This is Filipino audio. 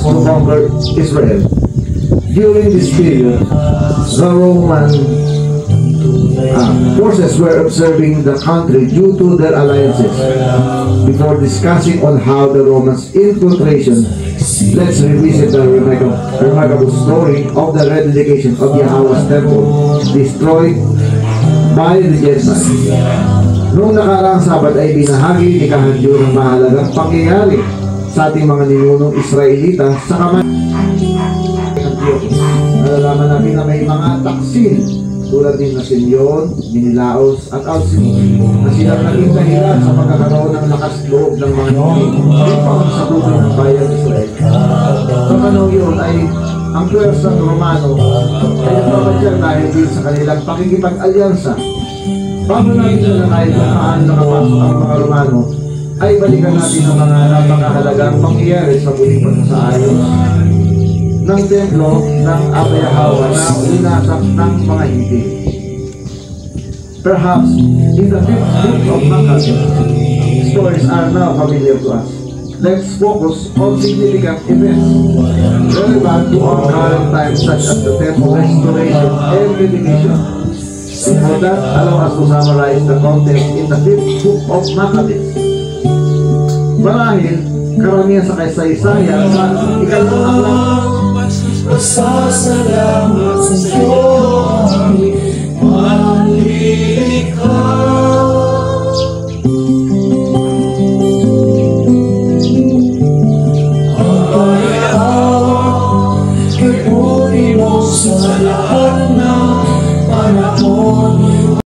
to conquer Israel. During this period, the Roman forces were observing the country due to their alliances. Before discussing on how the Romans' infiltration, let's revisit the remarkable story of the rededication of Yahweh's temple destroyed by the Gentiles. Noong nakaraang Sabat ay binahagi ni Kahanyo ng mahalagang pangyayari sa ating mga ninunong Israelita sa kamay ng Diyos. Nalalaman natin na may mga taksil tulad din na Simeon, Minilaos at Alcimo na silang naging dahilan sa pagkakaroon ng lakas loob ng mga upang sa buhay ng bayan Israel. Sa panahon yun ay ang pwersang Romano ay nagpapadyang dahil din sa kanilang pakikipag-alyansa. Bago natin nalalayan kung paano nakapasok ang mga Romano, ay balikan natin ang mga napakahalagang pangyayari sa muling pagsasaayos ng templo ng Yahweh na winasak ng mga Hindi. Perhaps in the 5th book of Maccabees, stories are now familiar to us. Let's focus on significant events relevant to our current times, such as the temple restoration and dedication. For that, allow us to summarize the content in the 5th book of Maccabees. Marahil, karamihan sa kaysaysayan sa ikalawang aklat. Pasasalamat sa Diyos.